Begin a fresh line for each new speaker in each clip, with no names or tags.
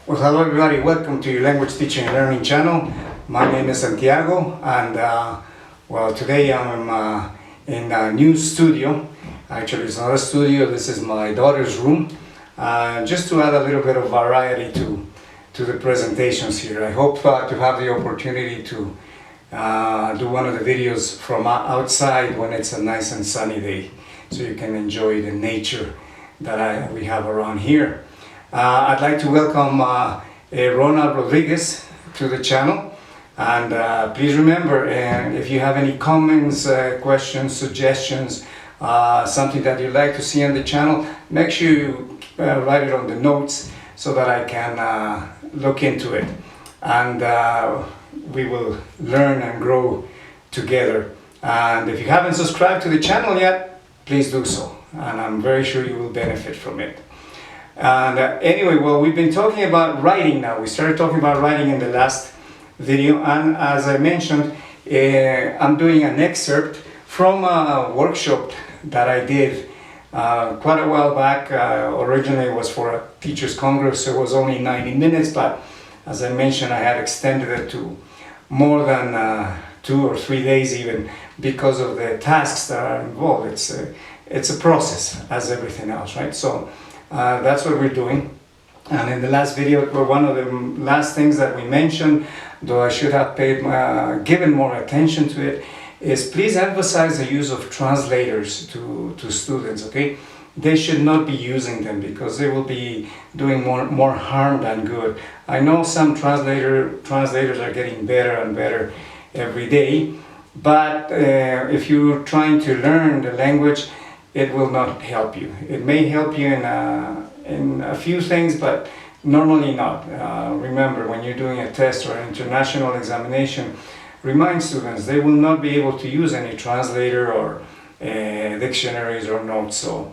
Well, hello everybody, welcome to your language teaching and learning channel. My name is Santiago, and well, today I'm in a new studio. Actually, it's not a studio, this is my daughter's room, just to add a little bit of variety to the presentations here. I hope to have the opportunity to do one of the videos from outside when it's a nice and sunny day, so you can enjoy the nature that we have around here. I'd like to welcome Ronald Rodriguez to the channel, and please remember, if you have any comments, questions, suggestions, something that you'd like to see on the channel, make sure you write it on the notes so that I can look into it, and we will learn and grow together. And if you haven't subscribed to the channel yet, please do so, and I'm very sure you will benefit from it. And anyway, well, we've been talking about writing now. We started talking about writing in the last video, and as I mentioned, I'm doing an excerpt from a workshop that I did quite a while back. Originally it was for a teachers congress, so it was only 90 minutes, but as I mentioned, I had extended it to more than 2 or 3 days even, because of the tasks that are involved. It's a process, as everything else, right? So that's what we're doing. And in the last video, one of the last things that we mentioned, though I should have given more attention to it, is please emphasize the use of translators to students, okay? They should not be using them, because they will be doing more harm than good. I know some translators are getting better and better every day, but if you're trying to learn the language, it will not help you. It may help you in a few things, but normally not. Remember, when you're doing a test or an international examination, remind students they will not be able to use any translator or dictionaries or notes. So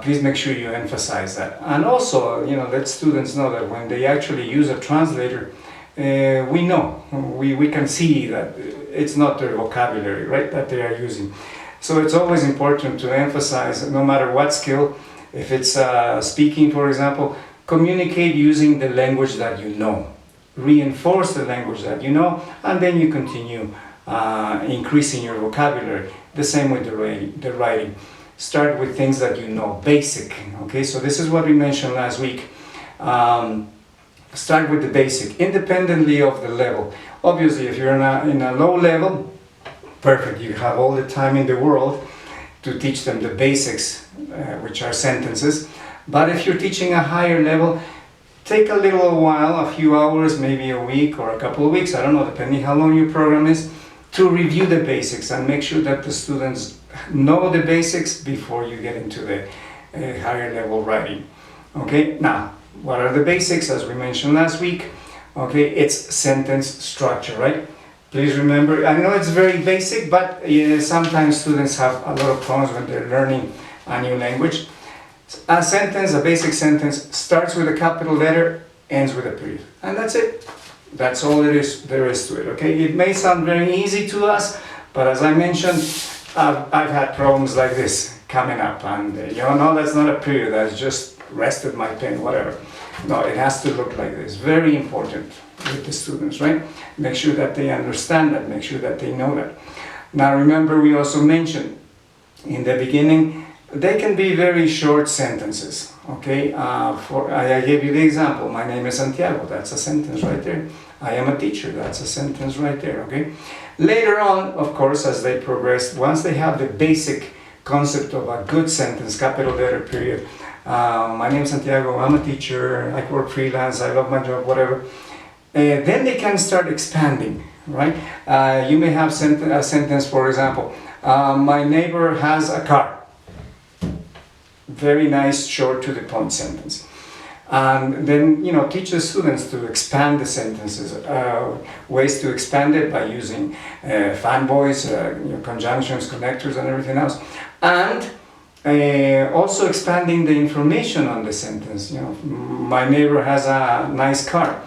please make sure you emphasize that. And also, let students know that when they actually use a translator, we can see that it's not their vocabulary, right, that they are using. So it's always important to emphasize, no matter what skill, if it's speaking, for example, communicate using the language that you know. Reinforce the language that you know, and then you continue increasing your vocabulary. The same with the writing. Start with things that you know, basic. Okay, so this is what we mentioned last week. Start with the basic, independently of the level. Obviously, if you're in a low level, perfect, you have all the time in the world to teach them the basics, which are sentences. But if you're teaching a higher level, take a little while, a few hours, maybe a week or a couple of weeks, I don't know, depending how long your program is, to review the basics and make sure that the students know the basics before you get into the higher level writing. Okay, now, what are the basics? As we mentioned last week, okay, it's sentence structure, right? Please remember, I know it's very basic, but sometimes students have a lot of problems when they're learning a new language. A sentence, a basic sentence, starts with a capital letter, ends with a period. And that's it. That's all there is to it, okay? It may sound very easy to us, but as I mentioned, I've had problems like this coming up. And no, that's not a period, that's just rested my pen, whatever. No, it has to look like this. Very important with the students, right? Make sure that they understand that, make sure that they know that. Now remember, we also mentioned in the beginning, they can be very short sentences, okay? I gave you the example, my name is Santiago, that's a sentence right there. I am a teacher, that's a sentence right there, okay? Later on, of course, as they progress, once they have the basic concept of a good sentence, capital letter, period, my name is Santiago, I'm a teacher, I work freelance, I love my job, whatever. Then they can start expanding, right? You may have a sentence, for example, my neighbor has a car. Very nice, short, to the point sentence. And then, teach the students to expand the sentences, ways to expand it by using fanboys, conjunctions, connectors, and everything else. And also expanding the information on the sentence. My neighbor has a nice car.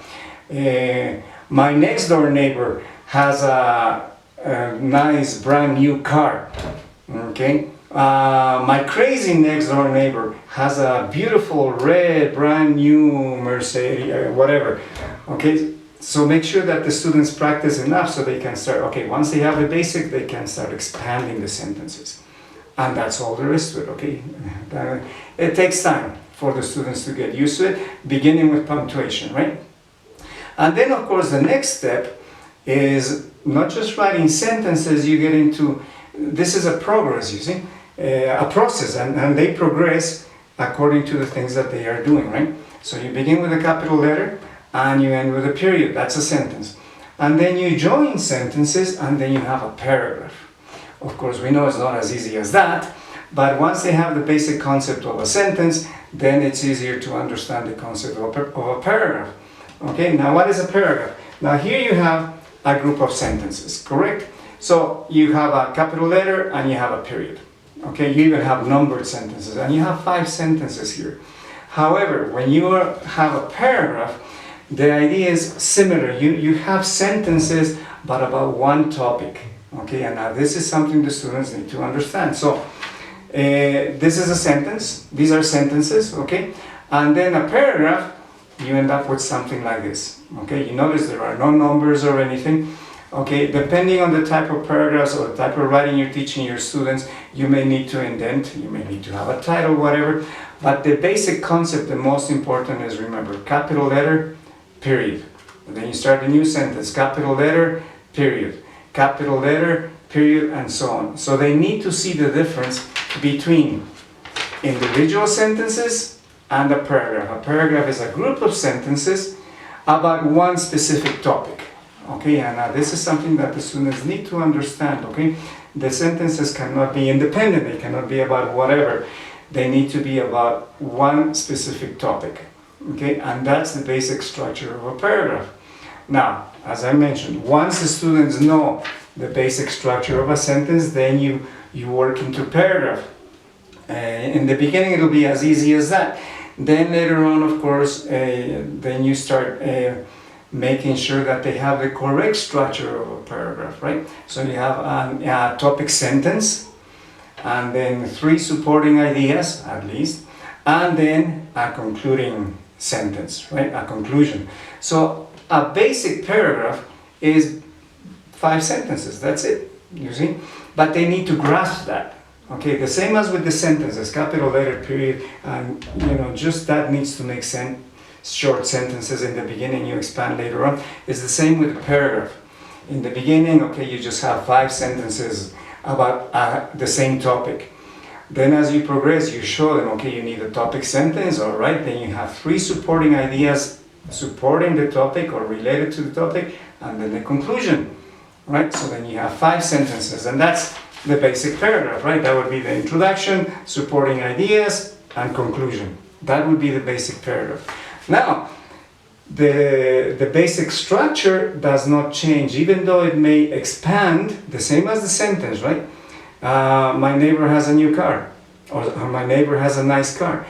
My next door neighbor has a nice brand new car. Okay, My crazy next door neighbor has a beautiful red brand new Mercedes, whatever. Okay, so make sure that the students practice enough so they can start, okay, once they have the basic, they can start expanding the sentences. And that's all there is to it, okay? It takes time for the students to get used to it, beginning with punctuation, right? And then, of course, the next step is not just writing sentences, you get into, this is a progress, you see, a process, and they progress according to the things that they are doing, right? So you begin with a capital letter, and you end with a period, that's a sentence. And then you join sentences, and then you have a paragraph. Of course, we know it's not as easy as that, but once they have the basic concept of a sentence, then it's easier to understand the concept of a paragraph. Okay, now what is a paragraph? Now here you have a group of sentences, correct? So you have a capital letter and you have a period. Okay, you even have numbered sentences, and you have 5 sentences here. However, when you have a paragraph, the idea is similar. You have sentences, but about one topic. Okay, and now this is something the students need to understand. So this is a sentence, these are sentences, okay? And then a paragraph, you end up with something like this. Okay, you notice there are no numbers or anything. Okay, depending on the type of paragraphs or the type of writing you're teaching your students, you may need to indent, you may need to have a title, whatever. But the basic concept, the most important is, remember, capital letter, period. And then you start a new sentence, capital letter, period. Capital letter, period, and so on. So they need to see the difference between individual sentences and a paragraph. A paragraph is a group of sentences about one specific topic. Okay, and this is something that the students need to understand. Okay, the sentences cannot be independent, they cannot be about whatever. They need to be about one specific topic. Okay, and that's the basic structure of a paragraph. Now, as I mentioned, once the students know the basic structure of a sentence, then you work into paragraph. In the beginning, it'll be as easy as that. Then later on, of course, then you start making sure that they have the correct structure of a paragraph, right? So you have a topic sentence, and then 3 supporting ideas, at least, and then a concluding sentence, right? A conclusion. So a basic paragraph is 5 sentences, that's it, you see? But they need to grasp that. Okay, the same as with the sentences, capital letter, period, and just that needs to make sense. Short sentences in the beginning, you expand later on. It's the same with a paragraph. In the beginning, okay, you just have 5 sentences about the same topic. Then as you progress, you show them, okay, you need a topic sentence, all right, then you have 3 supporting ideas supporting the topic or related to the topic, and then the conclusion, right? So then you have 5 sentences, and that's the basic paragraph, right? That would be the introduction, supporting ideas, and conclusion. That would be the basic paragraph. Now, the basic structure does not change, even though it may expand, the same as the sentence, right? My neighbor has a new car, or my neighbor has a nice car.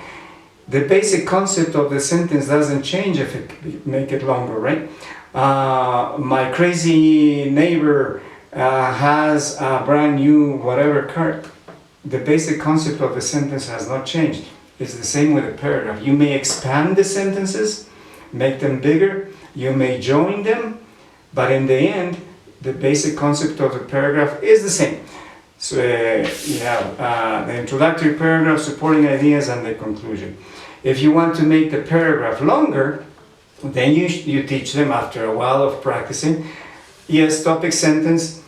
The basic concept of the sentence doesn't change if it make it longer, right? My crazy neighbor has a brand new whatever car. The basic concept of the sentence has not changed. It's the same with a paragraph. You may expand the sentences, make them bigger, you may join them, but in the end, the basic concept of the paragraph is the same. So you have the introductory paragraph, supporting ideas, and the conclusion. If you want to make the paragraph longer, then you teach them after a while of practicing. Yes, topic sentence,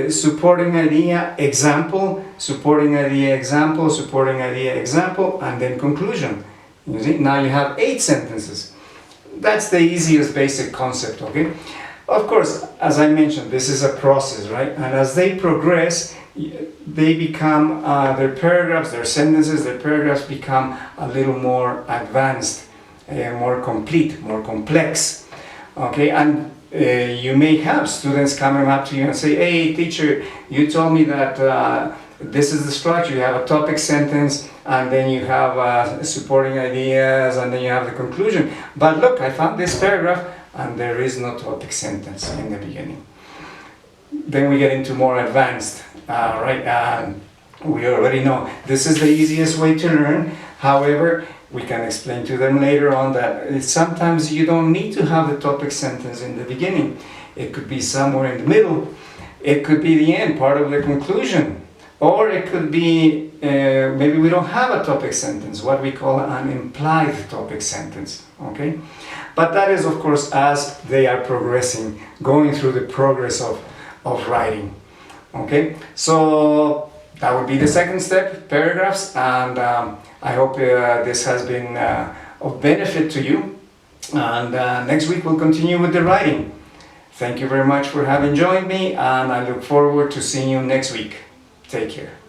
supporting idea, example, supporting idea, example, supporting idea, example, and then conclusion. You see, now you have 8 sentences. That's the easiest basic concept, okay? Of course, as I mentioned, this is a process, right? And as they progress, they become, their paragraphs, their sentences, their paragraphs become a little more advanced, more complete, more complex, okay? And you may have students coming up to you and say, hey teacher, you told me that this is the structure. You have a topic sentence, and then you have supporting ideas, and then you have the conclusion. But look, I found this paragraph, and there is no topic sentence in the beginning. Then we get into more advanced, We already know this is the easiest way to learn. However, we can explain to them later on that sometimes you don't need to have the topic sentence in the beginning. It could be somewhere in the middle. It could be the end, part of the conclusion. Or it could be, maybe we don't have a topic sentence, what we call an implied topic sentence, okay? But that is, of course, as they are progressing, going through the progress of writing, okay? So that would be the second step, paragraphs, and I hope this has been of benefit to you. And next week we'll continue with the writing. Thank you very much for having joined me, and I look forward to seeing you next week. Take care.